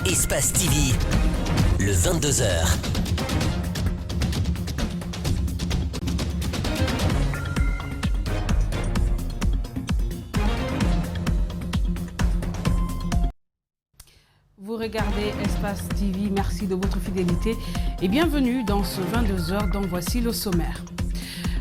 Espace TV, le 22h. Vous regardez Espace TV, merci de votre fidélité et bienvenue dans ce 22h dont voici le sommaire.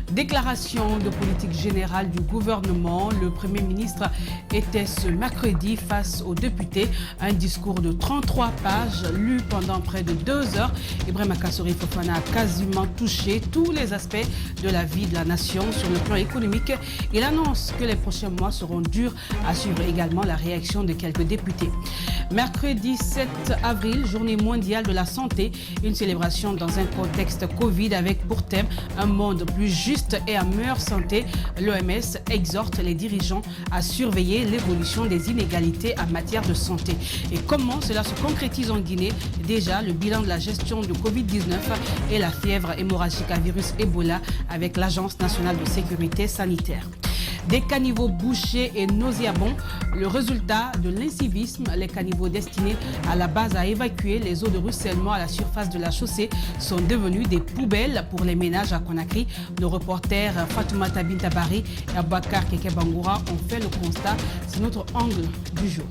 Déclaration de politique générale du gouvernement. Le Premier ministre était ce mercredi face aux députés. Un discours de 33 pages lu pendant près de 2 heures. Ibrahima Kassory Fofana a quasiment touché tous les aspects de la vie de la nation sur le plan économique. Il annonce que les prochains mois seront durs, à suivre également la réaction de quelques députés. Mercredi 7 avril, journée mondiale de la santé, une célébration dans un contexte Covid avec pour thème un monde plus juste et en meilleure santé. L'OMS exhorte les dirigeants à surveiller l'évolution des inégalités en matière de santé. Et comment cela se concrétise en Guinée? Déjà, le bilan de la gestion du Covid-19 et la fièvre hémorragique à virus Ebola avec l'Agence nationale de sécurité sanitaire. Des caniveaux bouchés et nauséabonds, le résultat de l'incivisme. Les caniveaux destinés à la base à évacuer les eaux de ruissellement à la surface de la chaussée sont devenus des poubelles pour les ménages à Conakry. Nos reporters Fatoumata Bintabari et Abouakar Keke Bangoura ont fait le constat. C'est notre angle du jour.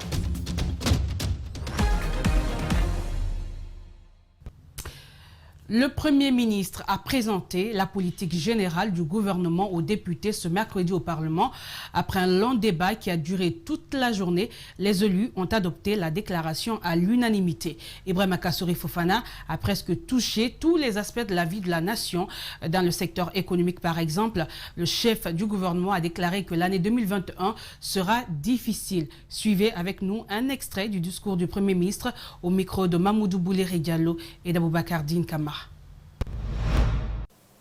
Le Premier ministre a présenté la politique générale du gouvernement aux députés ce mercredi au Parlement. Après un long débat qui a duré toute la journée, les élus ont adopté la déclaration à l'unanimité. Ibrahima Kassory Fofana a presque touché tous les aspects de la vie de la nation. Dans le secteur économique, par exemple, le chef du gouvernement a déclaré que l'année 2021 sera difficile. Suivez avec nous un extrait du discours du Premier ministre au micro de Mamoudou Bouléré Diallo et d'Aboubacar Dine Kama.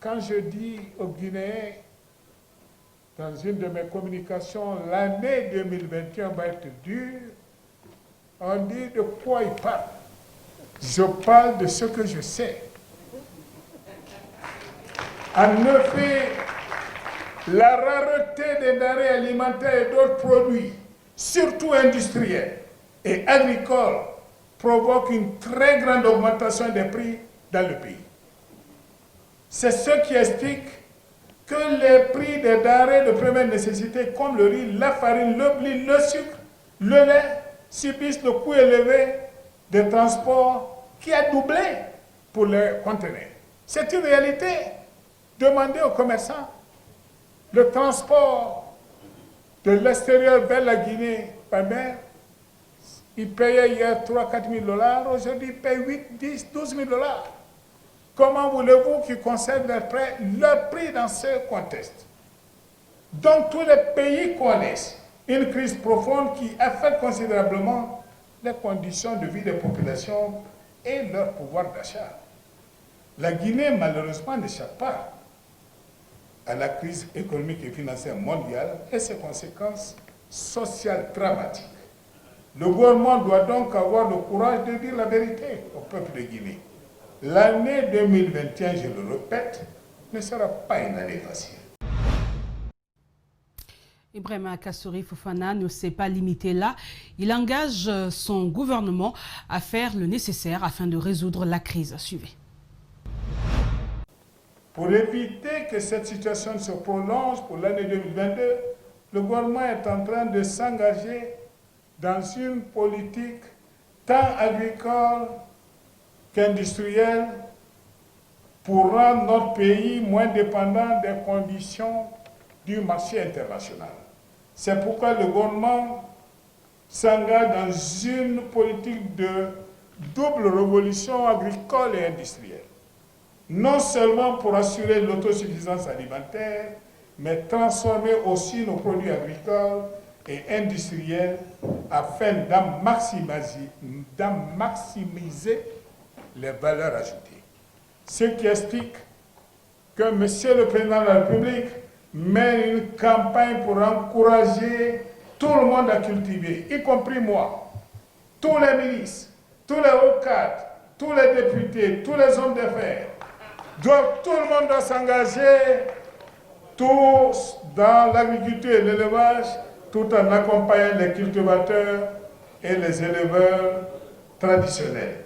Quand je dis aux Guinéens, dans une de mes communications, l'année 2021 va être dure, on dit de quoi il parle. Je parle de ce que je sais. En effet, la rareté des denrées alimentaires et d'autres produits, surtout industriels et agricoles, provoque une très grande augmentation des prix dans le pays. C'est ce qui explique que les prix des denrées de première nécessité comme le riz, la farine, le blé, le sucre, le lait subissent le coût élevé des transports qui a doublé pour les conteneurs. C'est une réalité. Demandez aux commerçants. Le transport de l'extérieur vers la Guinée par mer, ils payaient hier 3-4 000 $, aujourd'hui ils payent 8, 10, 12 000 $. Comment voulez-vous qu'ils conservent leur prix dans ce contexte? Donc tous les pays connaissent une crise profonde qui affecte considérablement les conditions de vie des populations et leur pouvoir d'achat. La Guinée, malheureusement, n'échappe pas à la crise économique et financière mondiale et ses conséquences sociales dramatiques. Le gouvernement doit donc avoir le courage de dire la vérité au peuple de Guinée. L'année 2021, je le répète, ne sera pas une année facile. Ibrahima Kassory Fofana ne s'est pas limité là. Il engage son gouvernement à faire le nécessaire afin de résoudre la crise. Suivez. Pour éviter que cette situation se prolonge pour l'année 2022, le gouvernement est en train de s'engager dans une politique tant agricole qu'industrielle pour rendre notre pays moins dépendant des conditions du marché international. C'est pourquoi le gouvernement s'engage dans une politique de double révolution agricole et industrielle. Non seulement pour assurer l'autosuffisance alimentaire, mais transformer aussi nos produits agricoles et industriels afin d'en maximiser les valeurs ajoutées. Ce qui explique que Monsieur le Président de la République mène une campagne pour encourager tout le monde à cultiver, y compris moi, tous les ministres, tous les hauts cadres, tous les députés, tous les hommes d'affaires. Tout le monde doit s'engager, tous dans l'agriculture et l'élevage, tout en accompagnant les cultivateurs et les éleveurs traditionnelle.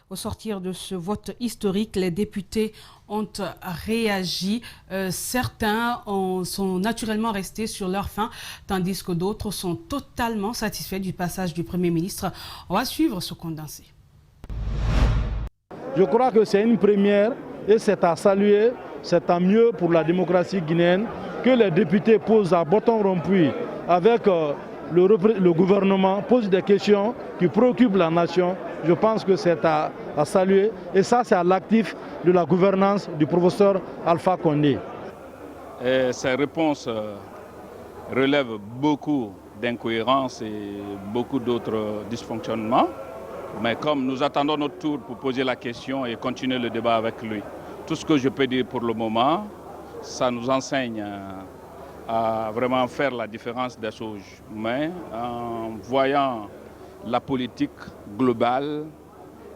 Au sortir de ce vote historique, les députés ont réagi. Certains sont naturellement restés sur leur faim, tandis que d'autres sont totalement satisfaits du passage du Premier ministre. On va suivre ce condensé. Je crois que c'est une première et c'est à saluer, c'est tant mieux pour la démocratie guinéenne que les députés posent à bâton rompu avec le gouvernement, posent des questions qui préoccupent la nation. Je pense que c'est à saluer et ça c'est à l'actif de la gouvernance du professeur Alpha Condé. Ces réponses relèvent beaucoup d'incohérences et beaucoup d'autres dysfonctionnements. Mais comme nous attendons notre tour pour poser la question et continuer le débat avec lui, tout ce que je peux dire pour le moment, ça nous enseigne à vraiment faire la différence des choses. Mais en voyant la politique globale,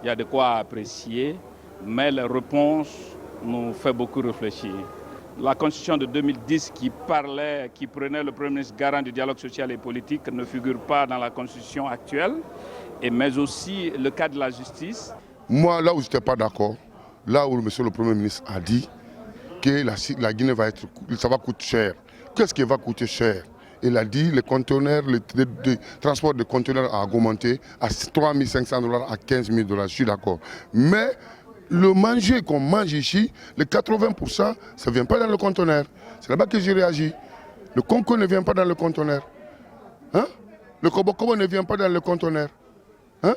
il y a de quoi apprécier, mais les réponses nous font beaucoup réfléchir. La Constitution de 2010 qui prenait le Premier ministre garant du dialogue social et politique ne figure pas dans la Constitution actuelle, mais aussi le cas de la justice. Moi, là où je n'étais pas d'accord, là où monsieur le Premier ministre a dit que la Guinée ça va coûter cher. Qu'est-ce qui va coûter cher? Il a dit les conteneurs, le transport de conteneurs a augmenté à 3 500 $, à 15 000 $. Je suis d'accord. Mais le manger qu'on mange ici, les 80%, ça ne vient pas dans le conteneur. C'est là-bas que j'ai réagi. Le conco ne vient pas dans le conteneur. Hein? Le kobo ne vient pas dans le conteneur. Hein?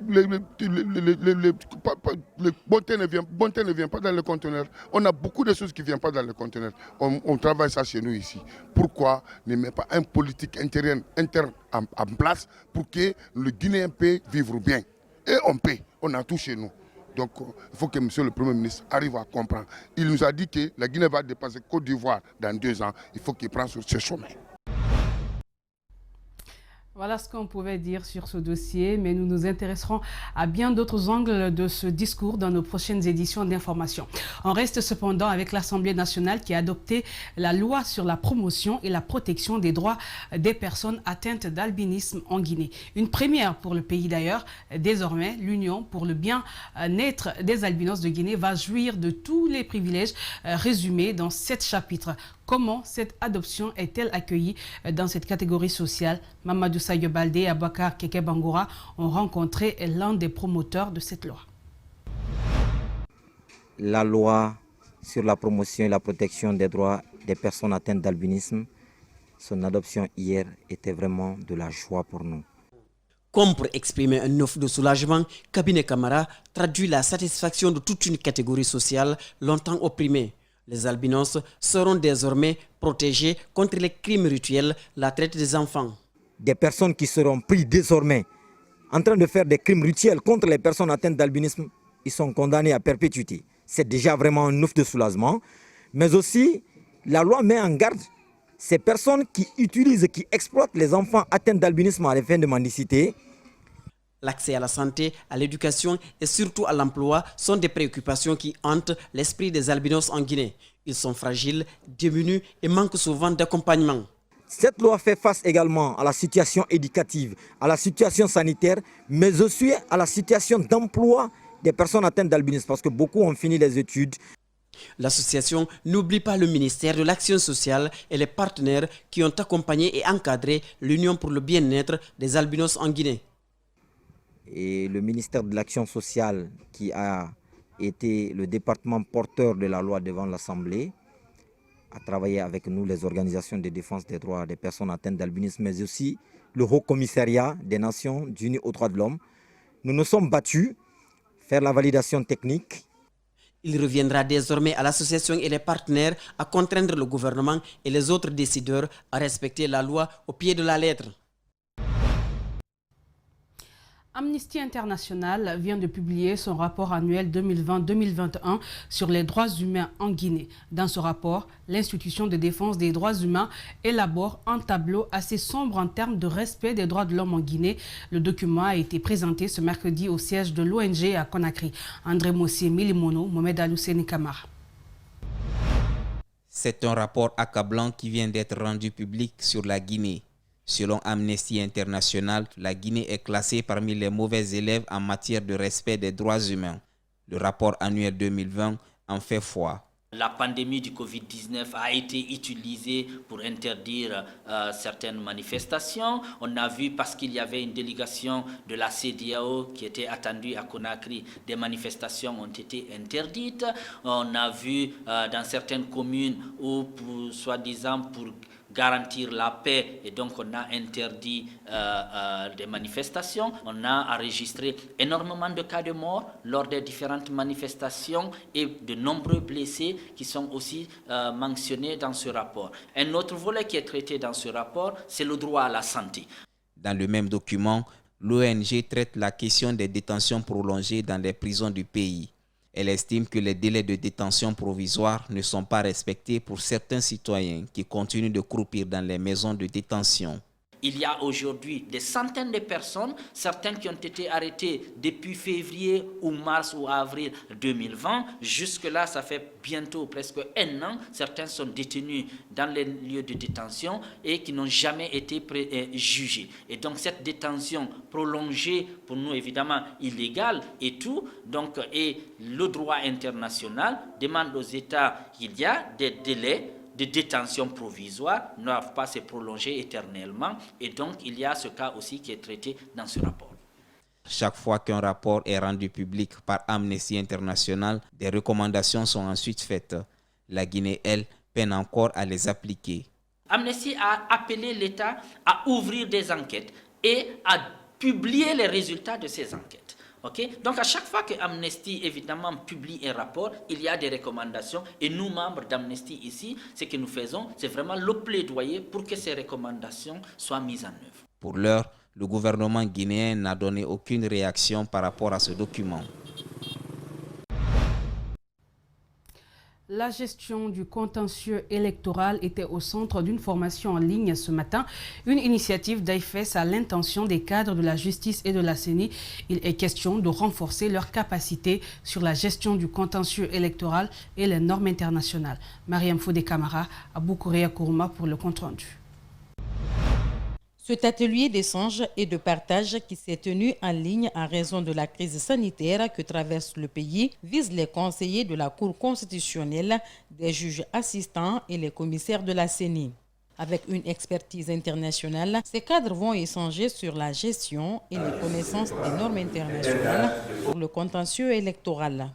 Le bonté ne vient pas dans le conteneur. On a beaucoup de choses qui ne viennent pas dans le conteneur. On travaille ça chez nous ici. Pourquoi ne met pas une politique interne en place pour que le Guinéen puisse vivre bien? Et on paie, on a tout chez nous. Donc il faut que monsieur le Premier ministre arrive à comprendre. Il nous a dit que la Guinée va dépasser Côte d'Ivoire dans 2 ans. Il faut qu'il prenne sur ce chemin. Voilà ce qu'on pouvait dire sur ce dossier, mais nous nous intéresserons à bien d'autres angles de ce discours dans nos prochaines éditions d'information. On reste cependant avec l'Assemblée nationale qui a adopté la loi sur la promotion et la protection des droits des personnes atteintes d'albinisme en Guinée. Une première pour le pays d'ailleurs. Désormais, l'Union pour le bien-être des albinos de Guinée va jouir de tous les privilèges résumés dans 7 chapitres. Comment cette adoption est-elle accueillie dans cette catégorie sociale? Mamadou Sayo Baldé et Abakar Keke Bangoura ont rencontré l'un des promoteurs de cette loi. La loi sur la promotion et la protection des droits des personnes atteintes d'albinisme, son adoption hier était vraiment de la joie pour nous. Comme pour exprimer un offre de soulagement, Cabinet Camara traduit la satisfaction de toute une catégorie sociale longtemps opprimée. Les albinos seront désormais protégés contre les crimes rituels, la traite des enfants. Des personnes qui seront prises désormais en train de faire des crimes rituels contre les personnes atteintes d'albinisme, ils sont condamnés à perpétuité. C'est déjà vraiment un offre de soulagement. Mais aussi, la loi met en garde ces personnes qui utilisent, qui exploitent les enfants atteints d'albinisme à des fins de mendicité. L'accès à la santé, à l'éducation et surtout à l'emploi sont des préoccupations qui hantent l'esprit des albinos en Guinée. Ils sont fragiles, démunis et manquent souvent d'accompagnement. Cette loi fait face également à la situation éducative, à la situation sanitaire, mais aussi à la situation d'emploi des personnes atteintes d'albinisme, parce que beaucoup ont fini les études. L'association n'oublie pas le ministère de l'Action sociale et les partenaires qui ont accompagné et encadré l'Union pour le bien-être des albinos en Guinée. Et le ministère de l'Action sociale qui a été le département porteur de la loi devant l'Assemblée a travaillé avec nous, les organisations de défense des droits des personnes atteintes d'albinisme, mais aussi le Haut Commissariat des Nations Unies aux droits de l'homme. Nous nous sommes battus, faire la validation technique. Il reviendra désormais à l'association et les partenaires à contraindre le gouvernement et les autres décideurs à respecter la loi au pied de la lettre. Amnesty International vient de publier son rapport annuel 2020-2021 sur les droits humains en Guinée. Dans ce rapport, l'institution de défense des droits humains élabore un tableau assez sombre en termes de respect des droits de l'homme en Guinée. Le document a été présenté ce mercredi au siège de l'ONG à Conakry. André Mossier Milimono, Mohamed Alousseni Kamara. C'est un rapport accablant qui vient d'être rendu public sur la Guinée. Selon Amnesty International, la Guinée est classée parmi les mauvais élèves en matière de respect des droits humains. Le rapport annuel 2020 en fait foi. La pandémie du Covid-19 a été utilisée pour interdire certaines manifestations. On a vu, parce qu'il y avait une délégation de la CEDEAO qui était attendue à Conakry, des manifestations ont été interdites. On a vu dans certaines communes où, soi-disant, pour garantir la paix, et donc on a interdit des manifestations. On a enregistré énormément de cas de mort lors des différentes manifestations et de nombreux blessés qui sont aussi mentionnés dans ce rapport. Un autre volet qui est traité dans ce rapport, c'est le droit à la santé. Dans le même document, l'ONG traite la question des détentions prolongées dans les prisons du pays. Elle estime que les délais de détention provisoire ne sont pas respectés pour certains citoyens qui continuent de croupir dans les maisons de détention. Il y a aujourd'hui des centaines de personnes, certains qui ont été arrêtés depuis février ou mars ou avril 2020. Jusque-là, ça fait bientôt presque un an. Certains sont détenus dans les lieux de détention et qui n'ont jamais été jugés. Et donc cette détention prolongée, pour nous évidemment illégale et tout, donc, et le droit international demande aux États qu'il y a des délais de détention provisoire ne doivent pas se prolonger éternellement. Et donc, il y a ce cas aussi qui est traité dans ce rapport. Chaque fois qu'un rapport est rendu public par Amnesty International, des recommandations sont ensuite faites. La Guinée, elle, peine encore à les appliquer. Amnesty a appelé l'État à ouvrir des enquêtes et à publier les résultats de ces enquêtes. Okay? Donc à chaque fois que Amnesty évidemment publie un rapport, il y a des recommandations et nous, membres d'Amnesty ici, ce que nous faisons, c'est vraiment le plaidoyer pour que ces recommandations soient mises en œuvre. Pour l'heure, le gouvernement guinéen n'a donné aucune réaction par rapport à ce document. La gestion du contentieux électoral était au centre d'une formation en ligne ce matin. Une initiative d'AIFES à l'intention des cadres de la justice et de la CENI. Il est question de renforcer leurs capacités sur la gestion du contentieux électoral et les normes internationales. Mariam Fodé Camara à Boukouria Kourouma pour le compte-rendu. Cet atelier d'échange et de partage qui s'est tenu en ligne en raison de la crise sanitaire que traverse le pays vise les conseillers de la Cour constitutionnelle, des juges assistants et les commissaires de la CENI. Avec une expertise internationale, ces cadres vont échanger sur la gestion et les connaissances des normes internationales pour le contentieux électoral.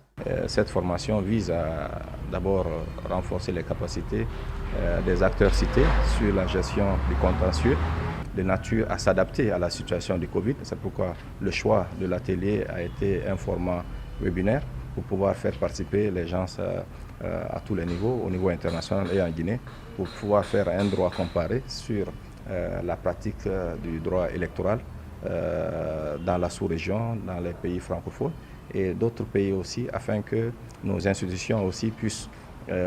Cette formation vise à d'abord renforcer les capacités des acteurs cités sur la gestion du contentieux, de nature à s'adapter à la situation du Covid. C'est pourquoi le choix de l'atelier a été un format webinaire pour pouvoir faire participer les gens à tous les niveaux, au niveau international et en Guinée, pour pouvoir faire un droit comparé sur la pratique du droit électoral dans la sous-région, dans les pays francophones et d'autres pays aussi, afin que nos institutions aussi puissent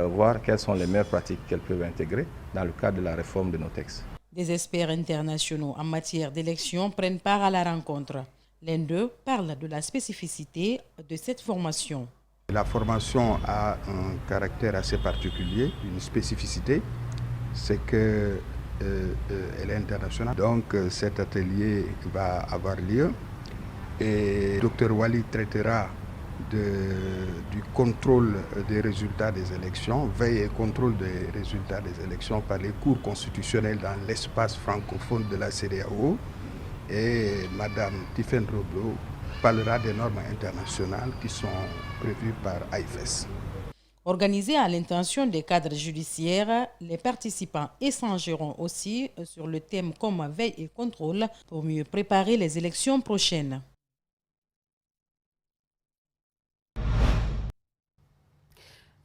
voir quelles sont les meilleures pratiques qu'elles peuvent intégrer dans le cadre de la réforme de nos textes. Des experts internationaux en matière d'élection prennent part à la rencontre. L'un d'eux parle de la spécificité de cette formation. La formation a un caractère assez particulier, une spécificité, c'est qu'elle est internationale. Donc cet atelier va avoir lieu et Dr Wali traitera du contrôle des résultats des élections, veille et contrôle des résultats des élections par les cours constitutionnels dans l'espace francophone de la CEDEAO. Et Mme Tiffaine Roblo parlera des normes internationales qui sont prévues par AIFES. Organisés à l'intention des cadres judiciaires, les participants échangeront aussi sur le thème comme veille et contrôle pour mieux préparer les élections prochaines.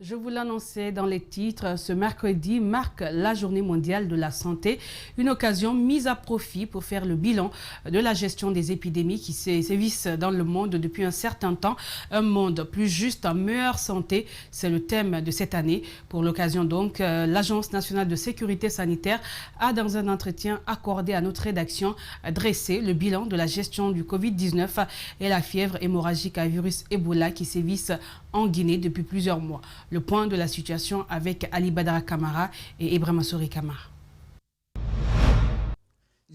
Je vous l'annonçais dans les titres, ce mercredi marque la journée mondiale de la santé, une occasion mise à profit pour faire le bilan de la gestion des épidémies qui sévissent dans le monde depuis un certain temps. Un monde plus juste, en meilleure santé, c'est le thème de cette année. Pour l'occasion donc, l'Agence nationale de sécurité sanitaire a dans un entretien accordé à notre rédaction dressé le bilan de la gestion du Covid-19 et la fièvre hémorragique à virus Ebola qui sévissent en Guinée depuis plusieurs mois. Le point de la situation avec Ali Badara Kamara et Ibrahima Souri Kamara.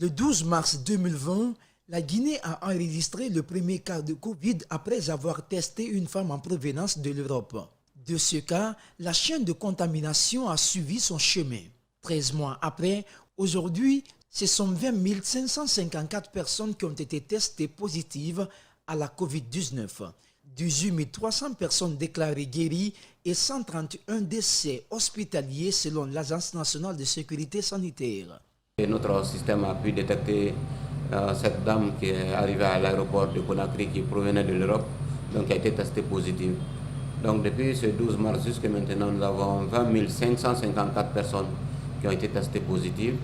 Le 12 mars 2020, la Guinée a enregistré le premier cas de Covid après avoir testé une femme en provenance de l'Europe. De ce cas, la chaîne de contamination a suivi son chemin. 13 mois après, aujourd'hui, ce sont 20 554 personnes qui ont été testées positives à la Covid-19. 18 300 personnes déclarées guéries et 131 décès hospitaliers selon l'Agence nationale de sécurité sanitaire. Et notre système a pu détecter cette dame qui est arrivée à l'aéroport de Conakry qui provenait de l'Europe, donc qui a été testée positive. Donc depuis ce 12 mars jusqu'à maintenant, nous avons 20 554 personnes qui ont été testées positives.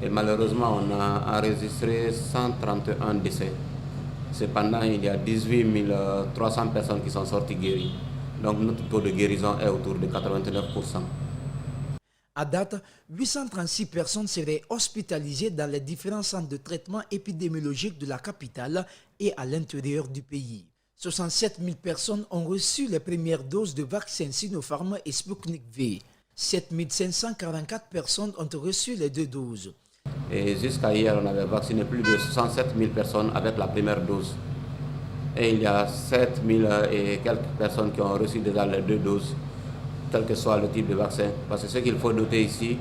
Et malheureusement, on a enregistré 131 décès. Cependant, il y a 18 300 personnes qui sont sorties guéries. Donc notre taux de guérison est autour de 89%. À date, 836 personnes seraient hospitalisées dans les différents centres de traitement épidémiologique de la capitale et à l'intérieur du pays. 67 000 personnes ont reçu les premières doses de vaccins Sinopharm et Sputnik V. 7 544 personnes ont reçu les 2 doses. Et jusqu'à hier, on avait vacciné plus de 67 000 personnes avec la première dose. Et il y a 7 000 et quelques personnes qui ont reçu déjà les 2 doses, quel que soit le type de vaccin. Parce que ce qu'il faut noter ici,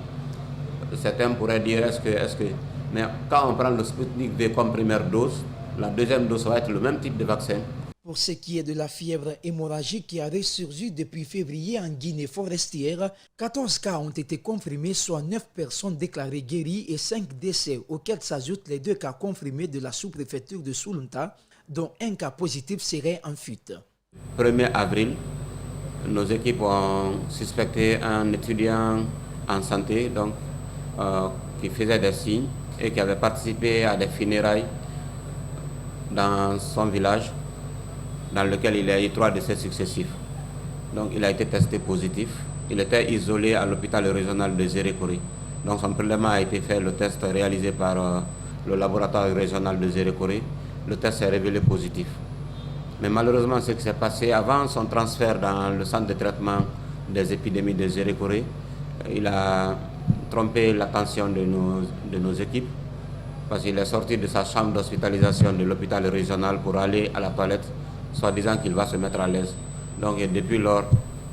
certains pourraient dire est-ce que... Mais quand on prend le Sputnik V comme première dose, la deuxième dose va être le même type de vaccin. Pour ce qui est de la fièvre hémorragique qui a ressurgi depuis février en Guinée forestière, 14 cas ont été confirmés, soit 9 personnes déclarées guéries et 5 décès, auxquels s'ajoutent les 2 cas confirmés de la sous-préfecture de Sulunta, dont un cas positif serait en fuite. 1er avril, nos équipes ont suspecté un étudiant en santé donc, qui faisait des signes et qui avait participé à des funérailles dans son village, dans lequel il y a eu 3 décès successifs. Donc il a été testé positif. Il était isolé à l'hôpital régional de Zérékoré. Donc son prélèvement a été fait, le test réalisé par le laboratoire régional de Zérékoré. Le test s'est révélé positif. Mais malheureusement, ce qui s'est passé avant son transfert dans le centre de traitement des épidémies de Zérékoré, il a trompé l'attention de nos équipes parce qu'il est sorti de sa chambre d'hospitalisation de l'hôpital régional pour aller à la toilette, soit disant qu'il va se mettre à l'aise. Donc depuis lors,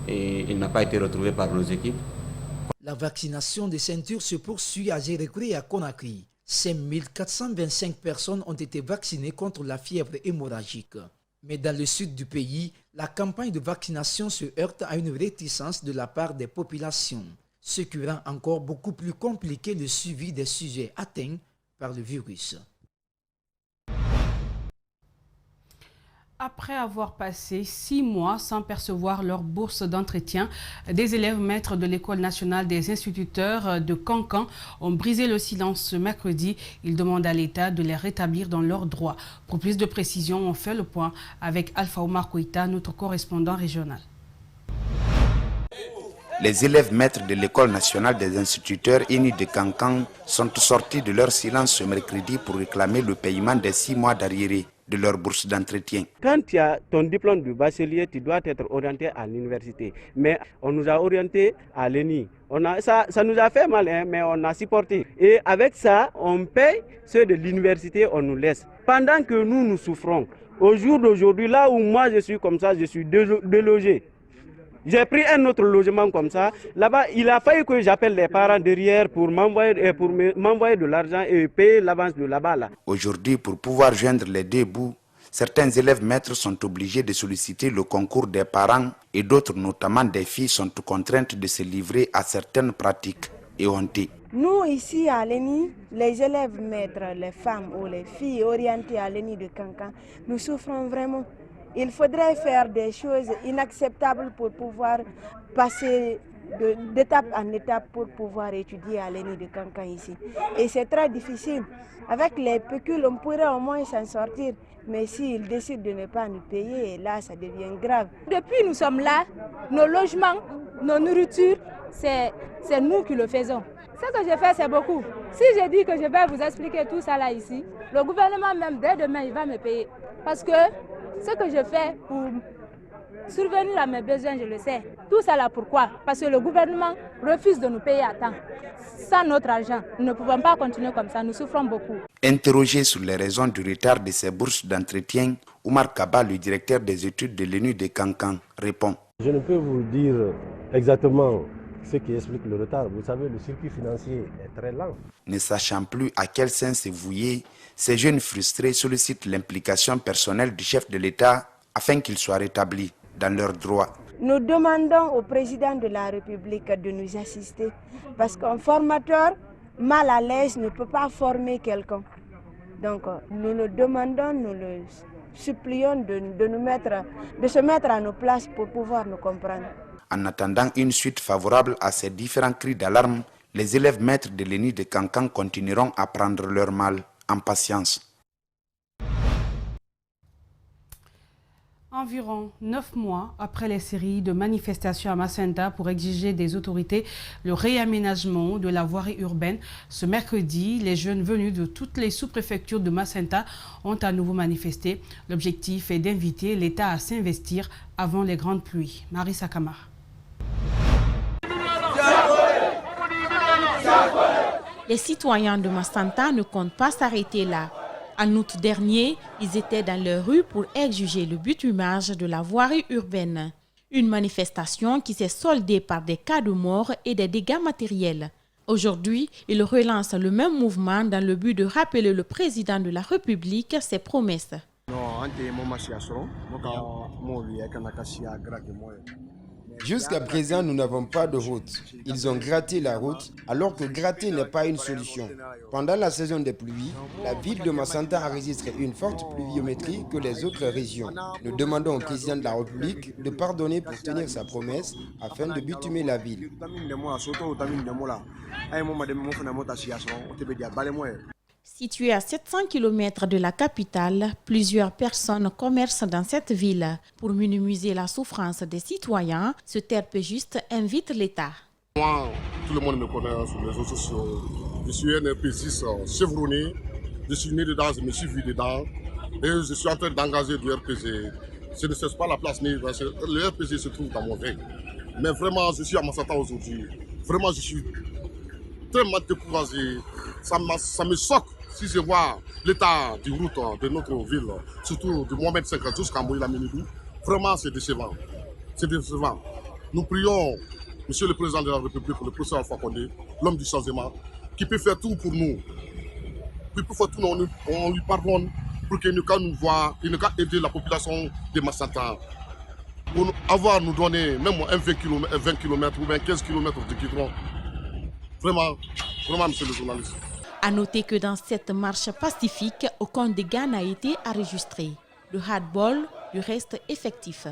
il n'a pas été retrouvé par nos équipes. La vaccination des ceintures se poursuit à Zérékoré et à Conakry. 5 425 personnes ont été vaccinées contre la fièvre hémorragique. Mais dans le sud du pays, la campagne de vaccination se heurte à une réticence de la part des populations, ce qui rend encore beaucoup plus compliqué le suivi des sujets atteints par le virus. Après avoir passé 6 mois sans percevoir leur bourse d'entretien, des élèves maîtres de l'École nationale des instituteurs de Kankan ont brisé le silence ce mercredi. Ils demandent à l'État de les rétablir dans leurs droits. Pour plus de précisions, on fait le point avec Alpha Omar Koïta, notre correspondant régional. Les élèves maîtres de l'École nationale des instituteurs unis de Kankan sont sortis de leur silence ce mercredi pour réclamer le paiement des 6 mois d'arriérés de leur bourse d'entretien. Quand tu as ton diplôme de bachelier, tu dois être orienté à l'université. Mais on nous a orienté à l'ENI. Ça nous a fait mal, hein, mais on a supporté. Et avec ça, on paye ceux de l'université, on nous laisse. Pendant que nous souffrons, au jour d'aujourd'hui, là où moi je suis comme ça, je suis délogé. J'ai pris un autre logement comme ça. Là-bas, il a fallu que j'appelle les parents derrière pour m'envoyer de l'argent et payer l'avance de là-bas. Là. Aujourd'hui, pour pouvoir joindre les 2 bouts, certains élèves maîtres sont obligés de solliciter le concours des parents et d'autres, notamment des filles, sont contraintes de se livrer à certaines pratiques éhontées. Nous, ici à l'ENI, les élèves maîtres, les femmes ou les filles orientées à l'ENI de Kankan, nous souffrons vraiment. Il faudrait faire des choses inacceptables pour pouvoir passer d'étape en étape pour pouvoir étudier à l'ENI de Kankan ici. Et c'est très difficile. Avec les pécules, on pourrait au moins s'en sortir. Mais s'ils décident de ne pas nous payer, là, ça devient grave. Depuis nous sommes là, nos logements, nos nourritures, c'est nous qui le faisons. Ce que je fais, c'est beaucoup. Si je dis que je vais vous expliquer tout ça là ici, le gouvernement même, dès demain, il va me payer. Parce que ce que je fais survenir à mes besoins, je le sais. Tout ça là pourquoi? Parce que le gouvernement refuse de nous payer à temps. Sans notre argent, nous ne pouvons pas continuer comme ça, nous souffrons beaucoup. Interrogé sur les raisons du retard de ces bourses d'entretien, Oumar Kaba, le directeur des études de l'ENU de Kankan, répond. Je ne peux vous dire exactement ce qui explique le retard. Vous savez, le circuit financier est très lent. Ne sachant plus à quel sens se vouer, ces jeunes frustrés sollicitent l'implication personnelle du chef de l'État afin qu'ils soient rétablis dans leurs droits. Nous demandons au président de la République de nous assister parce qu'un formateur mal à l'aise ne peut pas former quelqu'un. Donc nous le demandons, nous le supplions de se mettre à nos places pour pouvoir nous comprendre. En attendant une suite favorable à ces différents cris d'alarme, les élèves maîtres de l'ENI de Kankan continueront à prendre leur mal en patience. Environ 9 mois après les séries de manifestations à Macenta pour exiger des autorités le réaménagement de la voirie urbaine, ce mercredi, les jeunes venus de toutes les sous-préfectures de Macenta ont à nouveau manifesté. L'objectif est d'inviter l'État à s'investir avant les grandes pluies. Marissa Kamara. Les citoyens de Macenta ne comptent pas s'arrêter là. En août dernier, ils étaient dans les rues pour exiger le bitumage de la voirie urbaine. Une manifestation qui s'est soldée par des cas de mort et des dégâts matériels. Aujourd'hui, ils relancent le même mouvement dans le but de rappeler le président de la République ses promesses. Jusqu'à présent, nous n'avons pas de route. Ils ont gratté la route, alors que gratter n'est pas une solution. Pendant la saison des pluies, la ville de Macenta a enregistré une forte pluviométrie que les autres régions. Nous demandons au président de la République de pardonner pour tenir sa promesse afin de bitumer la ville. Située à 700 km de la capitale, plusieurs personnes commercent dans cette ville. Pour minimiser la souffrance des citoyens, ce terpégiste invite l'État. Moi, tout le monde me connaît sur les réseaux sociaux. Je suis un RP6 chevronné. Je suis né dedans, je me suis vu dedans. Et je suis en train d'engager du RPG. Ce ne cesse pas la place, mais le RPG se trouve dans mon veille. Mais vraiment, je suis à Macenta aujourd'hui. Vraiment, je suis très mal découragé. Ça me choque si je vois l'état du route de notre ville, surtout du Mohamed 50 jusqu'à Moïla Minidou. Vraiment, c'est décevant. C'est décevant. Nous prions Monsieur le Président de la République, le professeur Alpha Condé, l'homme du changement, qui peut faire tout pour nous. Qui peut faire tout, on lui pardonne pour qu'il ne puisse nous voir, il ne puisse aider la population de Macenta. Pour avoir nous donné même un 20 km ou 15 km de goudron. Vraiment, monsieur le journaliste. À noter que dans cette marche pacifique, aucun dégât n'a été enregistré. Le hardball du reste effectif.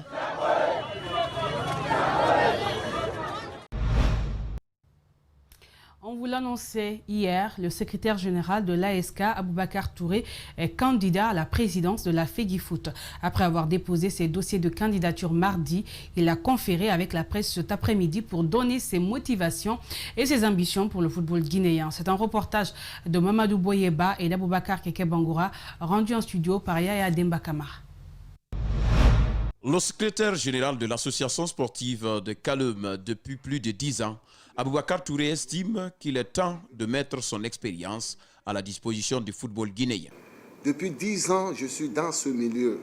On vous l'annonçait hier, le secrétaire général de l'ASK, Aboubacar Touré, est candidat à la présidence de la FEGIFOOT. Après avoir déposé ses dossiers de candidature mardi, il a conféré avec la presse cet après-midi pour donner ses motivations et ses ambitions pour le football guinéen. C'est un reportage de Mamadou Boyeba et d'Aboubacar Keke Bangoura, rendu en studio par Yaya Demba Kamara. Le secrétaire général de l'association sportive de Kalem depuis plus de 10 ans, Aboubacar Touré estime qu'il est temps de mettre son expérience à la disposition du football guinéen. Depuis 10 ans, je suis dans ce milieu.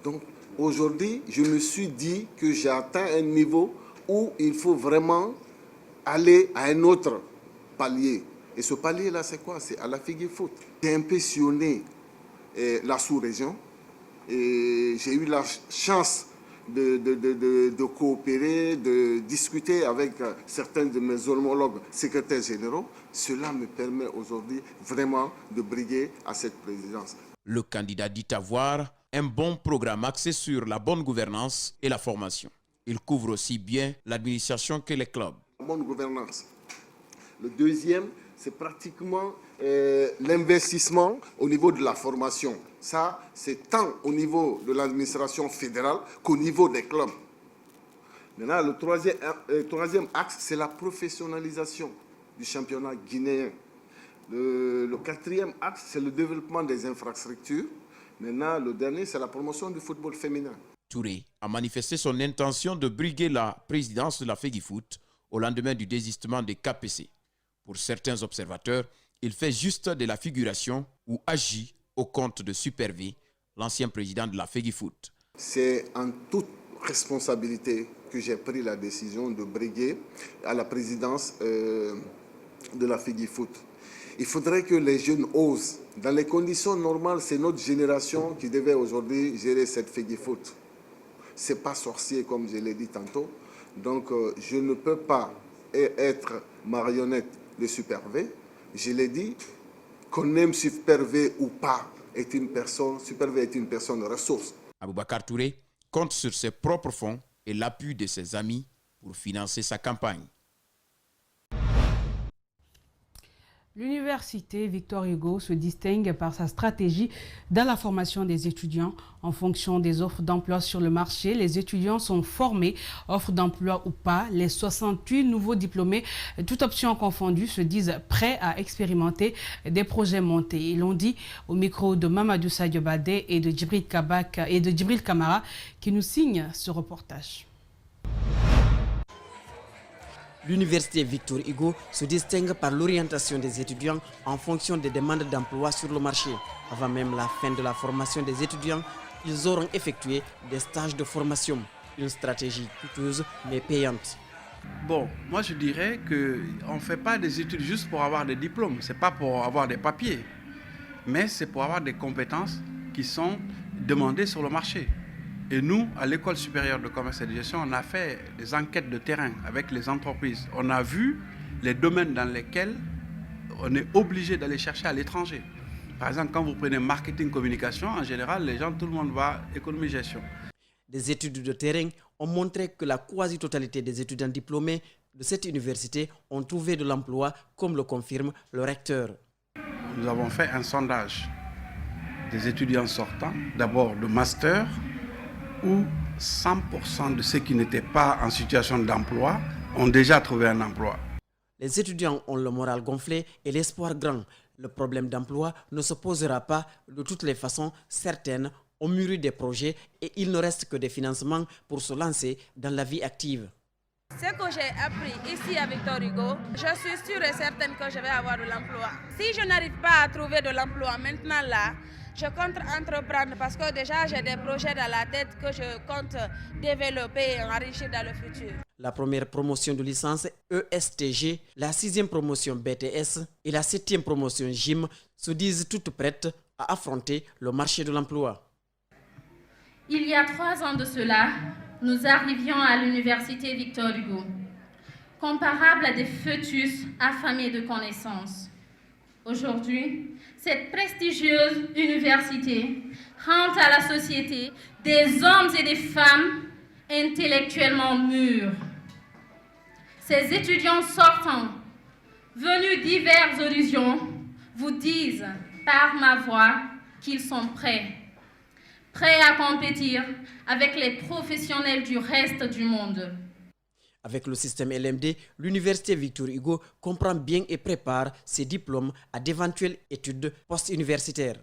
Donc aujourd'hui, je me suis dit que j'ai atteint un niveau où il faut vraiment aller à un autre palier. Et ce palier-là, c'est quoi? C'est à la FEGIFOOT. J'ai impressionné la sous-région. Et j'ai eu la chance de coopérer, de discuter avec certains de mes homologues secrétaires généraux. Cela me permet aujourd'hui vraiment de briguer à cette présidence. Le candidat dit avoir un bon programme axé sur la bonne gouvernance et la formation. Il couvre aussi bien l'administration que les clubs. La bonne gouvernance. Le deuxième, c'est pratiquement l'investissement au niveau de la formation. Ça, c'est tant au niveau de l'administration fédérale qu'au niveau des clubs. Maintenant, le troisième axe, c'est la professionnalisation du championnat guinéen. Le quatrième axe, c'est le développement des infrastructures. Maintenant, le dernier, c'est la promotion du football féminin. Touré a manifesté son intention de briguer la présidence de la FEGIFOOT au lendemain du désistement des KPC. Pour certains observateurs, il fait juste de la figuration ou agit au compte de Super V, l'ancien président de la FEGIFOOT. C'est en toute responsabilité que j'ai pris la décision de briguer à la présidence de la FEGIFOOT. Il faudrait que les jeunes osent. Dans les conditions normales, c'est notre génération qui devait aujourd'hui gérer cette FEGIFOOT. Ce n'est pas sorcier, comme je l'ai dit tantôt. Donc, je ne peux pas être marionnette de Super V. Je l'ai dit, qu'on aime Super V ou pas, Super V est une personne ressource. Aboubacar Touré compte sur ses propres fonds et l'appui de ses amis pour financer sa campagne. L'université Victor Hugo se distingue par sa stratégie dans la formation des étudiants. En fonction des offres d'emploi sur le marché, les étudiants sont formés, offres d'emploi ou pas. Les 68 nouveaux diplômés, toutes options confondues, se disent prêts à expérimenter des projets montés. Ils l'ont dit au micro de Mamadou Sadio Badé et de Djibril Kamara qui nous signent ce reportage. L'université Victor Hugo se distingue par l'orientation des étudiants en fonction des demandes d'emploi sur le marché. Avant même la fin de la formation des étudiants, ils auront effectué des stages de formation. Une stratégie coûteuse mais payante. Bon, moi je dirais qu'on ne fait pas des études juste pour avoir des diplômes. Ce n'est pas pour avoir des papiers, mais c'est pour avoir des compétences qui sont demandées sur le marché. Et nous, à l'École supérieure de commerce et de gestion, on a fait des enquêtes de terrain avec les entreprises. On a vu les domaines dans lesquels on est obligé d'aller chercher à l'étranger. Par exemple, quand vous prenez marketing, communication, en général, tout le monde va économie, gestion. Des études de terrain ont montré que la quasi-totalité des étudiants diplômés de cette université ont trouvé de l'emploi, comme le confirme le recteur. Nous avons fait un sondage des étudiants sortants, d'abord de master, où 100% de ceux qui n'étaient pas en situation d'emploi ont déjà trouvé un emploi. Les étudiants ont le moral gonflé et l'espoir grand. Le problème d'emploi ne se posera pas de toutes les façons. Certaines ont mûri des projets et il ne reste que des financements pour se lancer dans la vie active. Ce que j'ai appris ici à Victor Hugo, je suis sûre et certaine que je vais avoir de l'emploi. Si je n'arrive pas à trouver de l'emploi maintenant là, je compte entreprendre parce que déjà j'ai des projets dans la tête que je compte développer et enrichir dans le futur. La première promotion de licence ESTG, la 6e promotion BTS et la 7e promotion GYM se disent toutes prêtes à affronter le marché de l'emploi. Il y a 3 ans de cela, nous arrivions à l'université Victor Hugo, comparable à des fœtus affamés de connaissances. Aujourd'hui, cette prestigieuse université rend à la société des hommes et des femmes intellectuellement mûrs. Ces étudiants sortants, venus diverses horizons, vous disent par ma voix qu'ils sont prêts à compétir avec les professionnels du reste du monde. Avec le système LMD, l'université Victor Hugo comprend bien et prépare ses diplômes à d'éventuelles études post-universitaires.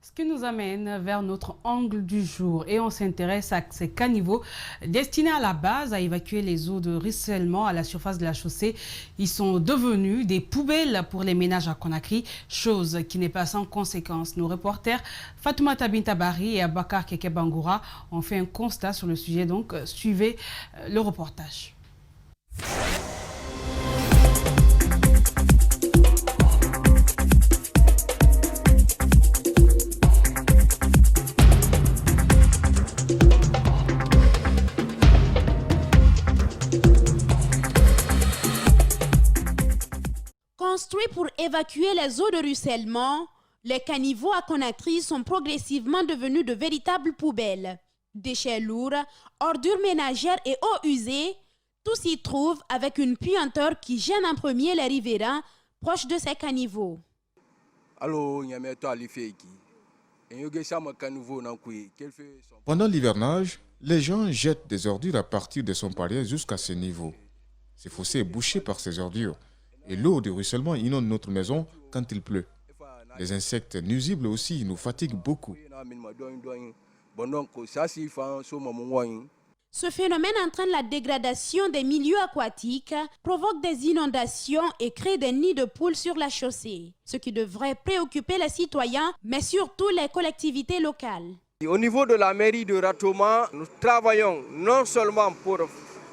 Ce qui nous amène vers notre angle du jour et on s'intéresse à ces caniveaux destinés à la base à évacuer les eaux de ruissellement à la surface de la chaussée. Ils sont devenus des poubelles pour les ménages à Conakry, chose qui n'est pas sans conséquence. Nos reporters Fatoumata Bintabari et Abakar Keke Bangoura ont fait un constat sur le sujet, donc suivez le reportage. Construits pour évacuer les eaux de ruissellement, les caniveaux à Conakry sont progressivement devenus de véritables poubelles. Déchets lourds, ordures ménagères et eaux usées, tout s'y trouve avec une puanteur qui gêne en premier les riverains proches de ces caniveaux. Pendant l'hivernage, les gens jettent des ordures à partir de son palier jusqu'à ce niveau. Ce fossé est bouché par ces ordures et l'eau de ruissellement inonde notre maison quand il pleut. Les insectes nuisibles aussi nous fatiguent beaucoup. Ce phénomène entraîne la dégradation des milieux aquatiques, provoque des inondations et crée des nids de poules sur la chaussée, ce qui devrait préoccuper les citoyens, mais surtout les collectivités locales. Au niveau de la mairie de Ratoma, nous travaillons non seulement pour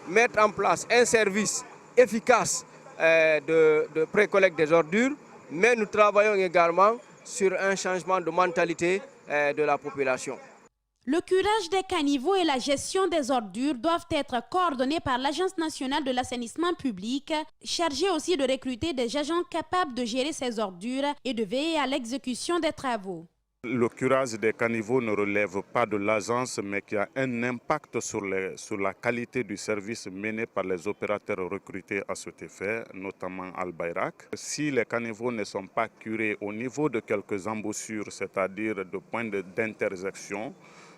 mettre en place un service efficace de pré-collecte des ordures, mais nous travaillons également sur un changement de mentalité de la population. Le curage des caniveaux et la gestion des ordures doivent être coordonnés par l'Agence nationale de l'assainissement public, chargée aussi de recruter des agents capables de gérer ces ordures et de veiller à l'exécution des travaux. Le curage des caniveaux ne relève pas de l'agence, mais qui a un impact sur la qualité du service mené par les opérateurs recrutés à cet effet, notamment Al-Bayrak. Si les caniveaux ne sont pas curés au niveau de quelques embouchures, c'est-à-dire de points d'intersection,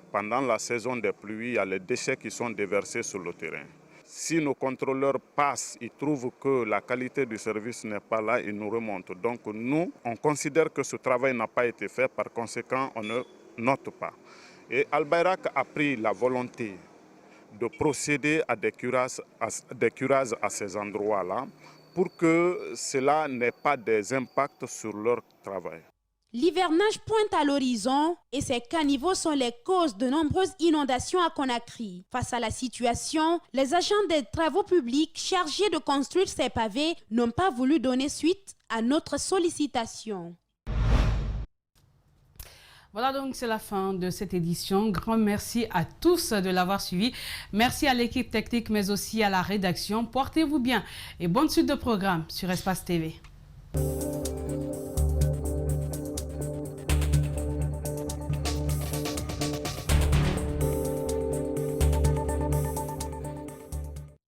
pendant la saison des pluies, il y a les déchets qui sont déversés sur le terrain. Si nos contrôleurs passent, ils trouvent que la qualité du service n'est pas là, ils nous remontent. Donc nous, on considère que ce travail n'a pas été fait, par conséquent, on ne note pas. Et Al-Bayrak a pris la volonté de procéder à des curages à ces endroits-là pour que cela n'ait pas des impacts sur leur travail. L'hivernage pointe à l'horizon et ces caniveaux sont les causes de nombreuses inondations à Conakry. Face à la situation, les agents des travaux publics chargés de construire ces pavés n'ont pas voulu donner suite à notre sollicitation. Voilà donc, c'est la fin de cette édition. Grand merci à tous de l'avoir suivi. Merci à l'équipe technique, mais aussi à la rédaction. Portez-vous bien et bonne suite de programme sur Espace TV.